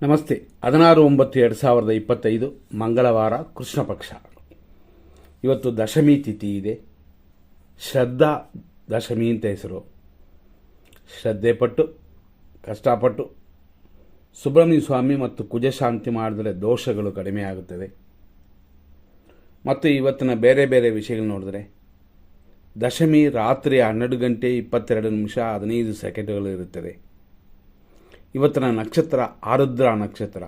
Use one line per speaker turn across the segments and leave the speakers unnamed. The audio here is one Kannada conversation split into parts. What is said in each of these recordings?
ನಮಸ್ತೆ. 16/9/2025 ಮಂಗಳವಾರ, ಕೃಷ್ಣ ಪಕ್ಷ. ಇವತ್ತು ದಶಮಿ ತಿಥಿ ಇದೆ. ಶ್ರದ್ಧಾ ದಶಮಿ ಅಂತ ಹೆಸರು. ಶ್ರದ್ಧೆ ಪಟ್ಟು ಕಷ್ಟಪಟ್ಟು ಸುಬ್ರಹ್ಮಣ್ಯ ಸ್ವಾಮಿ ಮತ್ತು ಕುಜಶಾಂತಿ ಮಾಡಿದರೆ ದೋಷಗಳು ಕಡಿಮೆ ಆಗುತ್ತದೆ. ಮತ್ತು ಇವತ್ತಿನ ಬೇರೆ ಬೇರೆ ವಿಷಯಗಳು ನೋಡಿದ್ರೆ, ದಶಮಿ ರಾತ್ರಿ 12:22:15 ಇರುತ್ತದೆ. ಇವತ್ತಿನ ನಕ್ಷತ್ರ ಆರುದ್ರ ನಕ್ಷತ್ರ.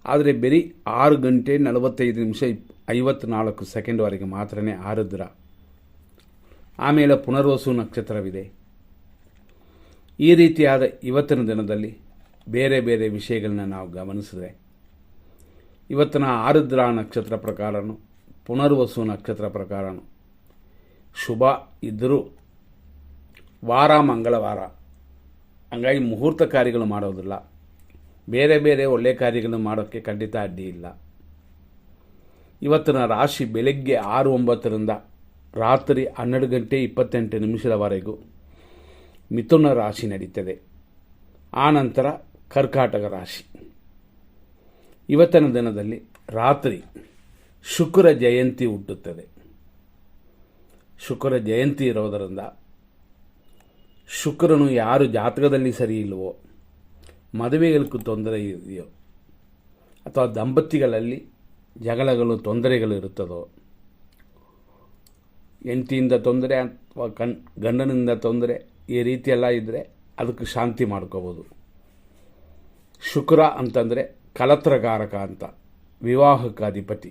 ಆದರೆ ಬರೀ 6:45:54 ಮಾತ್ರನೇ ಆರುದ್ರ. ಆಮೇಲೆ ಪುನರ್ವಸು ನಕ್ಷತ್ರವಿದೆ. ಈ ರೀತಿಯಾದ ಇವತ್ತಿನ ದಿನದಲ್ಲಿ ಬೇರೆ ಬೇರೆ ವಿಷಯಗಳನ್ನ ನಾವು ಗಮನಿಸಿದ್ರೆ, ಇವತ್ತಿನ ಆರುದ್ರ ನಕ್ಷತ್ರ ಪ್ರಕಾರನು ಪುನರ್ವಸು ನಕ್ಷತ್ರ ಪ್ರಕಾರನು ಶುಭ ಇದ್ದರೂ ವಾರ ಮಂಗಳವಾರ, ಹಂಗಾಗಿ ಮುಹೂರ್ತ ಕಾರ್ಯಗಳು ಮಾಡೋದಿಲ್ಲ. ಬೇರೆ ಬೇರೆ ಒಳ್ಳೆಯ ಕಾರ್ಯಗಳನ್ನು ಮಾಡೋಕ್ಕೆ ಖಂಡಿತ ಅಡ್ಡಿ ಇಲ್ಲ. ಇವತ್ತಿನ ರಾಶಿ ಬೆಳಗ್ಗೆ 6:09 ರಾತ್ರಿ 12:28 ಮಿಥುನ ರಾಶಿ ನಡೀತದೆ. ಆನಂತರ ಕರ್ಕಾಟಕ ರಾಶಿ. ಇವತ್ತಿನ ದಿನದಲ್ಲಿ ರಾತ್ರಿ ಶುಕ್ರ ಜಯಂತಿ ಹುಟ್ಟುತ್ತದೆ. ಶುಕ್ರ ಜಯಂತಿ ಇರೋದರಿಂದ ಶುಕ್ರನು ಯಾರು ಜಾತಕದಲ್ಲಿ ಸರಿ ಇಲ್ಲವೋ, ಮದುವೆಗಳಿಗೂ ತೊಂದರೆ ಇದೆಯೋ, ಅಥವಾ ದಂಪತಿಗಳಲ್ಲಿ ಜಗಳಗಳು ತೊಂದರೆಗಳು ಇರುತ್ತದೋ, ಹೆಂಡತಿಯಿಂದ ತೊಂದರೆ ಅಥವಾ ಗಂಡನಿಂದ ತೊಂದರೆ, ಈ ರೀತಿಯೆಲ್ಲ ಇದ್ದರೆ ಅದಕ್ಕೆ ಶಾಂತಿ ಮಾಡ್ಕೋಬೋದು. ಶುಕ್ರ ಅಂತಂದರೆ ಕಲತ್ರಕಾರಕ ಅಂತ, ವಿವಾಹಕ ಅಧಿಪತಿ.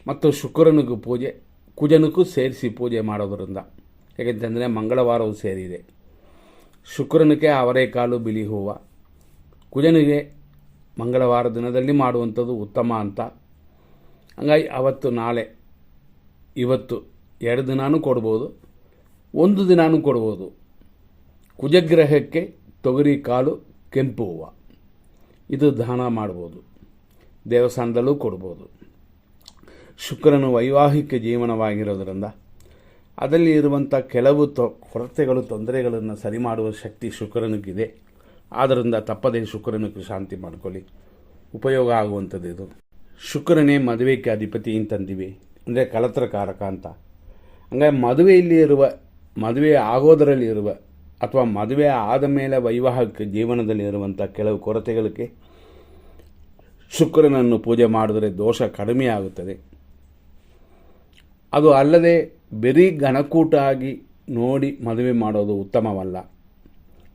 ಮತ್ತು ಶುಕ್ರನಿಗೂ ಪೂಜೆ, ಕುಜನಿಗೂ ಸೇರಿಸಿ ಪೂಜೆ ಮಾಡೋದರಿಂದ, ಯಾಕೆಂತಂದರೆ ಮಂಗಳವಾರವೂ ಸೇರಿದೆ. ಶುಕ್ರನಿಗೆ ಅವರೆಕಾಳು ಬಿಳಿ ಹೂವು, ಕುಜನಿಗೆ ಮಂಗಳವಾರ ದಿನದಲ್ಲಿ ಮಾಡುವಂಥದ್ದು ಉತ್ತಮ ಅಂತ. ಹಂಗಾಗಿ ಅವತ್ತು ನಾಳೆ ಇವತ್ತು 2 ದಿನಾನೂ ಕೊಡ್ಬೋದು, 1 ದಿನಾನೂ ಕೊಡ್ಬೋದು. ಕುಜಗ್ರಹಕ್ಕೆ ತೊಗರಿ ಕಾಳು ಕೆಂಪು ಹೂವು, ಇದು ದಾನ ಮಾಡ್ಬೋದು. ದೇವಸ್ಥಾನದಲ್ಲೂ ಕೊಡ್ಬೋದು. ಶುಕ್ರನು ವೈವಾಹಿಕ ಜೀವನವಾಗಿರೋದರಿಂದ ಅದರಲ್ಲಿ ಇರುವಂಥ ಕೆಲವು ಕೊರತೆಗಳು, ತೊಂದರೆಗಳನ್ನು ಸರಿ ಮಾಡುವ ಶಕ್ತಿ ಶುಕ್ರನಿಗಿದೆ. ಆದ್ದರಿಂದ ತಪ್ಪದೇ ಶುಕ್ರನಿಗೆ ಶಾಂತಿ ಮಾಡಿಕೊಳ್ಳಿ, ಉಪಯೋಗ ಆಗುವಂಥದ್ದು ಇದು. ಶುಕ್ರನೇ ಮದುವೆಗೆ ಅಧಿಪತಿ ಅಂತಂದಿವಿ, ಅಂದರೆ ಕಲತ್ರಕಾರಕ ಅಂತ. ಹಂಗಾಗಿ ಮದುವೆಯಲ್ಲಿ ಇರುವ, ಮದುವೆ ಆಗೋದರಲ್ಲಿ ಇರುವ, ಅಥವಾ ಮದುವೆ ಆದ ಮೇಲೆ ವೈವಾಹಿಕ ಜೀವನದಲ್ಲಿ ಇರುವಂಥ ಕೆಲವು ಕೊರತೆಗಳಿಗೆ ಶುಕ್ರನನ್ನು ಪೂಜೆ ಮಾಡಿದರೆ ದೋಷ ಕಡಿಮೆ ಆಗುತ್ತದೆ. ಅದು ಅಲ್ಲದೆ ಬರೀ ಗಣಕೂಟ ಆಗಿ ನೋಡಿ ಮದುವೆ ಮಾಡೋದು ಉತ್ತಮವಲ್ಲ.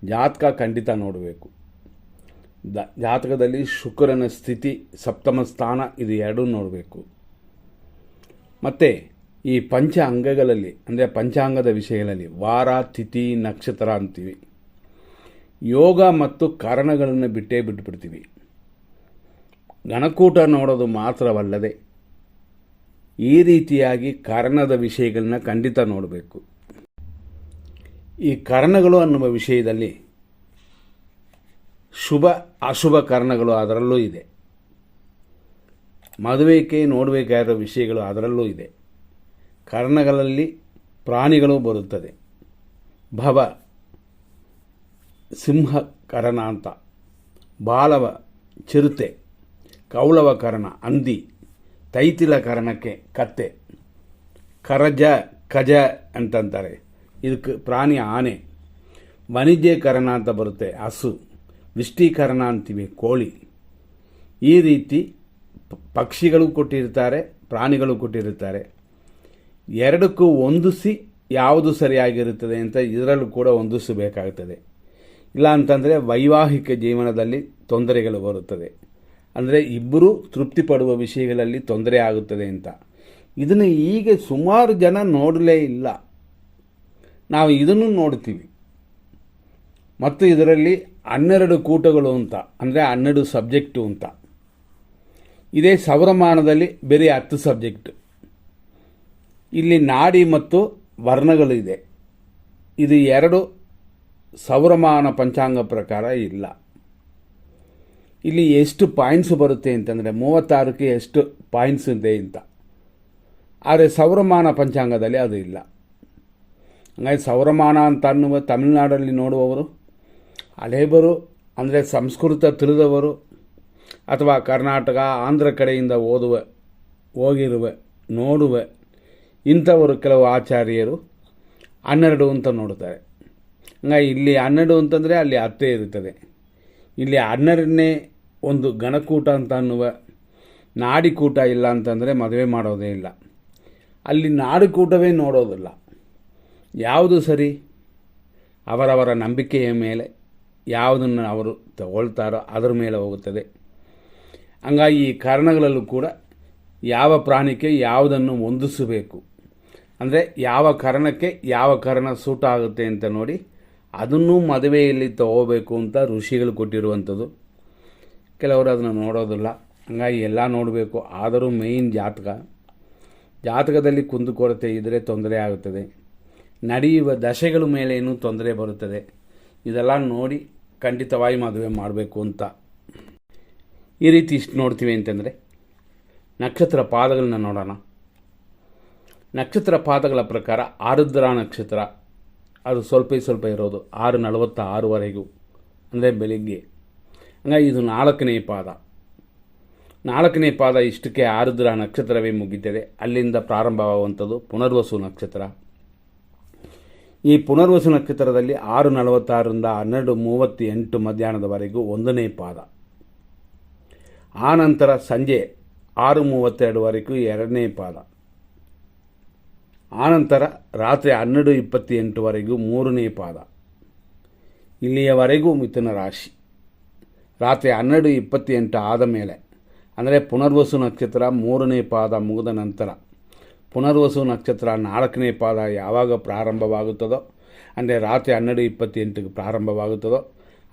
ಜಾತಕ ಖಂಡಿತ ನೋಡಬೇಕು. ಜಾತಕದಲ್ಲಿ ಶುಕ್ರನ ಸ್ಥಿತಿ, ಸಪ್ತಮ ಸ್ಥಾನ, ಇದು ಎರಡೂ ನೋಡಬೇಕು. ಮತ್ತು ಈ ಪಂಚ ಅಂಗಗಳಲ್ಲಿ, ಅಂದರೆ ಪಂಚಾಂಗದ ವಿಷಯಗಳಲ್ಲಿ ವಾರ, ತಿಥಿ, ನಕ್ಷತ್ರ ಅಂತೀವಿ. ಯೋಗ ಮತ್ತು ಕಾರಣಗಳನ್ನು ಬಿಟ್ಬಿಡ್ತೀವಿ. ಗಣಕೂಟ ನೋಡೋದು ಮಾತ್ರವಲ್ಲದೆ ಈ ರೀತಿಯಾಗಿ ಕಾರಣದ ವಿಷಯಗಳನ್ನ ಖಂಡಿತ ನೋಡಬೇಕು. ಈ ಕಾರಣಗಳು ಅನ್ನುವ ವಿಷಯದಲ್ಲಿ ಶುಭ ಅಶುಭ ಕಾರಣಗಳು ಅದರಲ್ಲೂ ಇದೆ. ಮದುವೆಗೆ ನೋಡಬೇಕಾಗಿರೋ ವಿಷಯಗಳು ಅದರಲ್ಲೂ ಇದೆ. ಕಾರಣಗಳಲ್ಲಿ ಪ್ರಾಣಿಗಳು ಬರುತ್ತದೆ. ಭವ ಸಿಂಹ ಕರಣ ಅಂತ, ಬಾಲವ ಚಿರತೆ, ಕೌಳವ ಕರಣ ಹಂದಿ, ತೈತಿಲ ಕರಣಕ್ಕೆ ಕತ್ತೆ, ಕರಜ ಕಜ ಅಂತಂತಾರೆ, ಇದಕ್ಕೆ ಪ್ರಾಣಿ ಆನೆ. ವಾಣಿಜ್ಯಕರಣ ಅಂತ ಬರುತ್ತೆ, ಹಸು. ವಿಷ್ಟೀಕರಣ ಅಂತೀವಿ, ಕೋಳಿ. ಈ ರೀತಿ ಪಕ್ಷಿಗಳು ಕೊಟ್ಟಿರ್ತಾರೆ, ಪ್ರಾಣಿಗಳು ಕೊಟ್ಟಿರ್ತಾರೆ. ಎರಡಕ್ಕೂ ಹೊಂದಿಸಿ ಯಾವುದು ಸರಿಯಾಗಿರುತ್ತದೆ ಅಂತ ಇದರಲ್ಲೂ ಕೂಡ ಹೊಂದಿಸಬೇಕಾಗುತ್ತದೆ. ಇಲ್ಲ ಅಂತಂದರೆ ವೈವಾಹಿಕ ಜೀವನದಲ್ಲಿ ತೊಂದರೆಗಳು ಬರುತ್ತದೆ. ಅಂದರೆ ಇಬ್ಬರು ತೃಪ್ತಿ ಪಡುವ ವಿಷಯಗಳಲ್ಲಿ ತೊಂದರೆ ಆಗುತ್ತದೆ ಅಂತ. ಇದನ್ನು ಈಗ ಸುಮಾರು ಜನ ನೋಡಲೇ ಇಲ್ಲ. ನಾವು ಇದನ್ನು ನೋಡ್ತೀವಿ. ಮತ್ತು ಇದರಲ್ಲಿ 12 ಕೂಟಗಳು ಅಂತ, ಅಂದರೆ 12 ಸಬ್ಜೆಕ್ಟು ಅಂತ. ಇದೇ ಸೌರಮಾನದಲ್ಲಿ ಬೇರೆ 10 ಸಬ್ಜೆಕ್ಟ್. ಇಲ್ಲಿ ನಾಡಿ ಮತ್ತು ವರ್ಣಗಳು ಇದೆ. ಇದು 2 ಸೌರಮಾನ ಪಂಚಾಂಗ ಪ್ರಕಾರ ಇಲ್ಲ. ಇಲ್ಲಿ ಎಷ್ಟು ಪಾಯಿಂಟ್ಸ್ ಬರುತ್ತೆ ಅಂತಂದರೆ 36ಕ್ಕೆ ಎಷ್ಟು ಪಾಯಿಂಟ್ಸ್ ಇದೆ ಅಂತ. ಆದರೆ ಸೌರಮಾನ ಪಂಚಾಂಗದಲ್ಲಿ ಅದು ಇಲ್ಲ. ಹಂಗಾಗಿ ಸೌರಮಾನ ಅಂತ ಅನ್ನುವ ತಮಿಳುನಾಡಲ್ಲಿ ನೋಡುವವರು ಹಳೇಬರು ಅಂದರೆ ಸಂಸ್ಕೃತ ತಿಳಿದವರು ಅಥವಾ ಕರ್ನಾಟಕ ಆಂಧ್ರ ಕಡೆಯಿಂದ ಹೋಗಿರುವ ನೋಡುವ ಇಂಥವರು ಕೆಲವು ಆಚಾರ್ಯರು 12 ಅಂತ ನೋಡ್ತಾರೆ. ಹಂಗಾಗಿ ಇಲ್ಲಿ 12 ಅಂತಂದರೆ ಅಲ್ಲಿ ಅರ್ಥ ಇರುತ್ತದೆ. ಇಲ್ಲಿ 12ನೇ ಒಂದು ಗಣಕೂಟ ಅಂತ ಅನ್ನುವ ನಾಡಿಕೂಟ ಇಲ್ಲ ಅಂತಂದರೆ ಮದುವೆ ಮಾಡೋದೇ ಇಲ್ಲ. ಅಲ್ಲಿ ನಾಡಿಕೂಟವೇ ನೋಡೋದಿಲ್ಲ. ಯಾವುದು ಸರಿ? ಅವರವರ ನಂಬಿಕೆಯ ಮೇಲೆ ಯಾವುದನ್ನು ಅವರು ತಗೊಳ್ತಾರೋ ಅದರ ಮೇಲೆ ಹೋಗುತ್ತದೆ. ಹಂಗಾಗಿ ಈ ಕಾರಣಗಳಲ್ಲೂ ಕೂಡ ಯಾವ ಪ್ರಾಣಿಗೆ ಯಾವುದನ್ನು ಹೊಂದಿಸಬೇಕು, ಅಂದರೆ ಯಾವ ಕಾರಣಕ್ಕೆ ಯಾವ ಕಾರಣ ಸೂಟ ಆಗುತ್ತೆ ಅಂತ ನೋಡಿ ಅದನ್ನು ಮದುವೆಯಲ್ಲಿ ತಗೋಬೇಕು ಅಂತ ಋಷಿಗಳು ಕೊಟ್ಟಿರುವಂಥದ್ದು. ಕೆಲವರು ಅದನ್ನು ನೋಡೋದಿಲ್ಲ. ಹಂಗಾಗಿ ಎಲ್ಲ ನೋಡಬೇಕು. ಆದರೂ ಮೇಯ್ನ್ ಜಾತಕದಲ್ಲಿ ಕುಂದುಕೊರತೆ ಇದ್ದರೆ ತೊಂದರೆ ಆಗುತ್ತದೆ. ನಡೆಯುವ ದಶೆಗಳ ಮೇಲೇನೂ ತೊಂದರೆ ಬರುತ್ತದೆ. ಇದೆಲ್ಲ ನೋಡಿ ಖಂಡಿತವಾಗಿ ಮದುವೆ ಮಾಡಬೇಕು ಅಂತ. ಈ ರೀತಿ ಇಷ್ಟು ನೋಡ್ತೀವಿ ಅಂತಂದರೆ ನಕ್ಷತ್ರ ಪಾದಗಳನ್ನ ನೋಡೋಣ. ನಕ್ಷತ್ರ ಪಾದಗಳ ಪ್ರಕಾರ ಆರುದ್ರ ನಕ್ಷತ್ರ ಅದು ಸ್ವಲ್ಪ ಇರೋದು 6:46ವರೆಗೂ, ಅಂದರೆ ಬೆಳಿಗ್ಗೆ. ಹಂಗಾಗಿ ಇದು 4ನೇ ಪಾದ. 4ನೇ ಪಾದ ಇಷ್ಟಕ್ಕೆ ಆರುದ್ರ ನಕ್ಷತ್ರವೇ ಮುಗಿತದೆ. ಅಲ್ಲಿಂದ ಪ್ರಾರಂಭವಾಗುವಂಥದ್ದು ಪುನರ್ವಸು ನಕ್ಷತ್ರ. ಈ ಪುನರ್ವಸು ನಕ್ಷತ್ರದಲ್ಲಿ 6:46ರಿಂದ 12:38 ಮಧ್ಯಾಹ್ನದವರೆಗೂ 1ನೇ ಪಾದ. ಆನಂತರ ಸಂಜೆ 6:32ವರೆಗೂ 2ನೇ ಪಾದ. ಆನಂತರ ರಾತ್ರಿ 12:28ವರೆಗೂ 3ನೇ ಪಾದ. ಇಲ್ಲಿಯವರೆಗೂ ಮಿಥುನ ರಾಶಿ. ರಾತ್ರಿ 12:28 ಆದ ಮೇಲೆ, ಅಂದರೆ ಪುನರ್ವಸು ನಕ್ಷತ್ರ 3ನೇ ಪಾದ ಮುಗಿದ ನಂತರ ಪುನರ್ವಸು ನಕ್ಷತ್ರ 4ನೇ ಪಾದ ಯಾವಾಗ ಪ್ರಾರಂಭವಾಗುತ್ತದೋ, ಅಂದರೆ ರಾತ್ರಿ 12:28ಗೆ ಪ್ರಾರಂಭವಾಗುತ್ತದೋ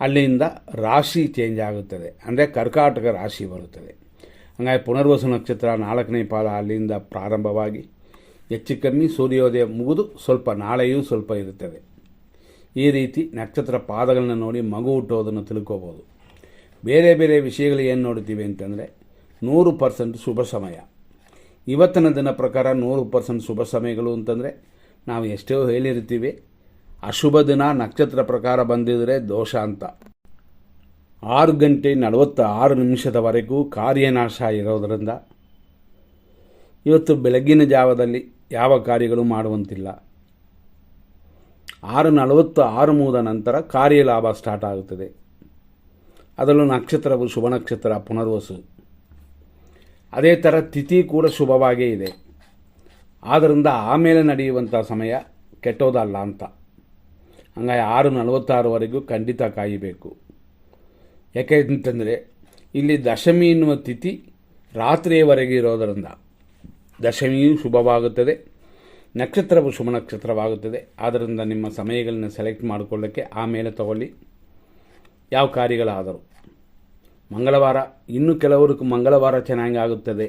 ಅಲ್ಲಿಂದ ರಾಶಿ ಚೇಂಜ್ ಆಗುತ್ತದೆ, ಅಂದರೆ ಕರ್ಕಾಟಕ ರಾಶಿ ಬರುತ್ತದೆ. ಹಾಗಾಗಿ ಪುನರ್ವಸು ನಕ್ಷತ್ರ 4ನೇ ಪಾದ ಅಲ್ಲಿಂದ ಪ್ರಾರಂಭವಾಗಿ ಹೆಚ್ಚು ಕಮ್ಮಿ ಸೂರ್ಯೋದಯ ಮುಗಿದು ನಾಳೆಯೂ ಸ್ವಲ್ಪ ಇರುತ್ತದೆ. ಈ ರೀತಿ ನಕ್ಷತ್ರ ಪಾದಗಳನ್ನ ನೋಡಿ ಮಗು ಹುಟ್ಟೋದನ್ನು ತಿಳ್ಕೋಬೋದು. ಬೇರೆ ಬೇರೆ ವಿಷಯಗಳು ಏನು ನೋಡ್ತೀವಿ ಅಂತಂದರೆ 100% ಶುಭ ಸಮಯ. ಇವತ್ತಿನ ದಿನ ಪ್ರಕಾರ 100% ಶುಭ ಸಮಯಗಳು ಅಂತಂದರೆ ನಾವು ಎಷ್ಟೋ ಹೇಳಿರ್ತೀವಿ. ಅಶುಭ ದಿನ ನಕ್ಷತ್ರ ಪ್ರಕಾರ ಬಂದಿದ್ದರೆ ದೋಷ ಅಂತ. 6:46 ಕಾರ್ಯನಾಶ ಇರೋದರಿಂದ ಇವತ್ತು ಬೆಳಗ್ಗಿನ ಜಾವದಲ್ಲಿ ಯಾವ ಕಾರ್ಯಗಳು ಮಾಡುವಂತಿಲ್ಲ. 6:46 ಮುಗಿದ ನಂತರ ಕಾರ್ಯಲಾಭ ಸ್ಟಾರ್ಟ್ ಆಗುತ್ತದೆ. ಅದರಲ್ಲೂ ನಕ್ಷತ್ರವು ಶುಭ ನಕ್ಷತ್ರ ಪುನರ್ವಸು. ಅದೇ ಥರ ತಿಥಿ ಕೂಡ ಶುಭವಾಗೇ ಇದೆ. ಆದ್ದರಿಂದ ಆಮೇಲೆ ನಡೆಯುವಂಥ ಸಮಯ ಕೆಟ್ಟೋದಲ್ಲ ಅಂತ. ಹಂಗಾಗಿ 6:46ವರೆಗೂ ಖಂಡಿತ ಕಾಯಬೇಕು. ಯಾಕೆ ಅಂತಂದರೆ ಇಲ್ಲಿ ದಶಮಿ ಎನ್ನುವ ತಿಥಿ ರಾತ್ರಿಯವರೆಗೆ ಇರೋದರಿಂದ ದಶಮಿಯೂ ಶುಭವಾಗುತ್ತದೆ, ನಕ್ಷತ್ರವು ಶುಭ ನಕ್ಷತ್ರವಾಗುತ್ತದೆ. ಆದ್ದರಿಂದ ನಿಮ್ಮ ಸಮಯಗಳನ್ನ ಸೆಲೆಕ್ಟ್ ಮಾಡಿಕೊಳ್ಳೋಕ್ಕೆ ಆಮೇಲೆ ತಗೊಳ್ಳಿ. ಯಾವ ಕಾರ್ಯಗಳಾದರೂ ಮಂಗಳವಾರ, ಇನ್ನು ಕೆಲವರಿಗೆ ಮಂಗಳವಾರ ಚೆನ್ನಾಗಿ ಆಗುತ್ತದೆ.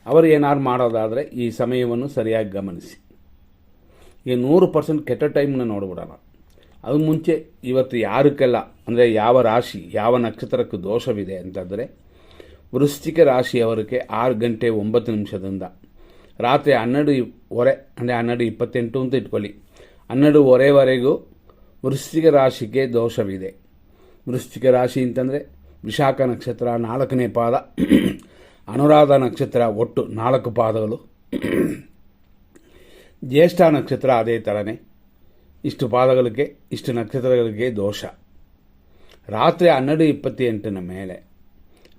ಅವರು ಏನಾದ್ರು ಮಾಡೋದಾದರೆ ಈ ಸಮಯವನ್ನು ಸರಿಯಾಗಿ ಗಮನಿಸಿ. ಈಗ 100% ಕೆಟ್ಟ ಟೈಮ್ನ ನೋಡ್ಬಿಡೋಣ. ಅದು ಮುಂಚೆ ಇವತ್ತು ಯಾರಕ್ಕೆಲ್ಲ, ಅಂದರೆ ಯಾವ ರಾಶಿ ಯಾವ ನಕ್ಷತ್ರಕ್ಕೆ ದೋಷವಿದೆ ಅಂತಂದರೆ ವೃಶ್ಚಿಕ ರಾಶಿಯವರಿಗೆ 6:09 ರಾತ್ರಿ 12:15 ಅಂದರೆ 12:28 ಅಂತ ಇಟ್ಕೊಳ್ಳಿ, 12:15ವರೆಗೂ ವೃಶ್ಚಿಕ ರಾಶಿಗೆ ದೋಷವಿದೆ. ವೃಶ್ಚಿಕ ರಾಶಿ ಅಂತಂದರೆ ವಿಶಾಖ ನಕ್ಷತ್ರ 4ನೇ ಪಾದ, ಅನುರಾಧ ನಕ್ಷತ್ರ ಒಟ್ಟು 4 ಪಾದಗಳು, ಜ್ಯೇಷ್ಠ ನಕ್ಷತ್ರ ಅದೇ ಥರನೇ. ಇಷ್ಟು ಪಾದಗಳಿಗೆ ಇಷ್ಟು ನಕ್ಷತ್ರಗಳಿಗೆ ದೋಷ. ರಾತ್ರಿ 12:28 ಮೇಲೆ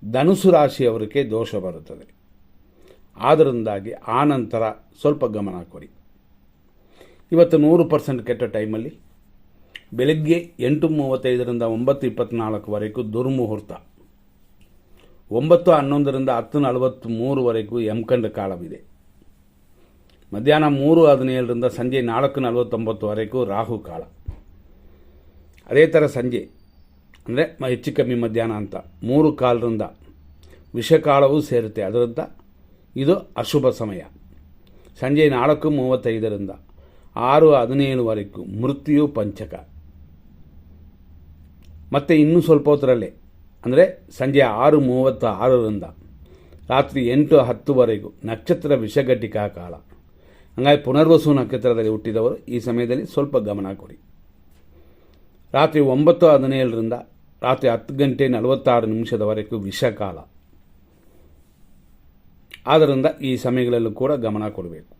ಧನುಸು ರಾಶಿಯವರಿಗೆ ದೋಷ ಬರುತ್ತದೆ. ಆದ್ದರಿಂದಾಗಿ ಆ ನಂತರ ಸ್ವಲ್ಪ ಗಮನ ಕೊಡಿ. ಇವತ್ತು 100% ಕೆಟ್ಟ ಟೈಮಲ್ಲಿ ಬೆಳಗ್ಗೆ 8:35ರಿಂದ 9:24ವರೆಗೂ ದುರ್ಮುಹೂರ್ತ, 9:11ರಿಂದ 10:43ವರೆಗೂ ಯಮಕಂಡ ಕಾಲವಿದೆ. ಮಧ್ಯಾಹ್ನ 3:17ರಿಂದ ಸಂಜೆ 4:49ವರೆಗೂ ರಾಹು ಕಾಲ. ಅದೇ ಥರ ಸಂಜೆ ಅಂದರೆ ಹೆಚ್ಚು ಕಮ್ಮಿ ಮಧ್ಯಾಹ್ನ ಅಂತ 3:15ರಿಂದ ವಿಷಕಾಲವೂ ಸೇರುತ್ತೆ. ಅದರಿಂದ ಇದು ಅಶುಭ ಸಮಯ. ಸಂಜೆ 4:35ರಿಂದ 6:17ವರೆಗೂ ಮೃತ್ಯು ಪಂಚಕ. ಮತ್ತು ಇನ್ನೂ ಸ್ವಲ್ಪ ಹೊತ್ತರಲ್ಲೇ ಅಂದರೆ ಸಂಜೆ 6:36ರಿಂದ ರಾತ್ರಿ 8:10ವರೆಗೂ ನಕ್ಷತ್ರ ವಿಷಘಟಿಕಾ ಕಾಲ. ಹಾಗಾಗಿ ಪುನರ್ವಸು ನಕ್ಷತ್ರದಲ್ಲಿ ಹುಟ್ಟಿದವರು ಈ ಸಮಯದಲ್ಲಿ ಸ್ವಲ್ಪ ಗಮನ ಕೊಡಿ. ರಾತ್ರಿ 9:17ರಿಂದ ರಾತ್ರಿ 10:46 ವಿಷಕಾಲ. ಆದ್ದರಿಂದ ಈ ಸಮಯಗಳಲ್ಲೂ ಕೂಡ ಗಮನ ಕೊಡಬೇಕು.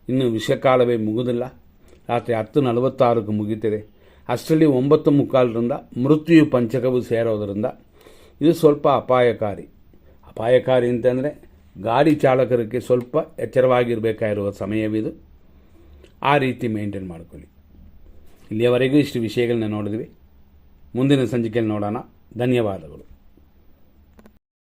ಇನ್ನು ವಿಷಕಾಲವೇ ಮುಗುದಿಲ್ಲ, ರಾತ್ರಿ 10:46 ಮುಗಿಯುತ್ತದೆ. ಅಷ್ಟರಲ್ಲಿ 9:45ರಿಂದ ಮೃತ್ಯು ಪಂಚಕವು ಸೇರೋದರಿಂದ ಇದು ಸ್ವಲ್ಪ ಅಪಾಯಕಾರಿ ಅಂತಂದರೆ ಗಾಡಿ ಚಾಲಕರಿಗೆ ಸ್ವಲ್ಪ ಎಚ್ಚರವಾಗಿರಬೇಕಾಗಿರುವ ಸಮಯವಿದು. ಆ ರೀತಿ ಮೇಂಟೈನ್ ಮಾಡ್ಕೊಳ್ಳಿ. ಇಲ್ಲಿಯವರೆಗೂ ಇಷ್ಟು ವಿಷಯಗಳನ್ನ ನೋಡಿದ್ವಿ. ಮುಂದಿನ ಸಂಚಿಕೆಯಲ್ಲಿ ನೋಡೋಣ. ಧನ್ಯವಾದಗಳು.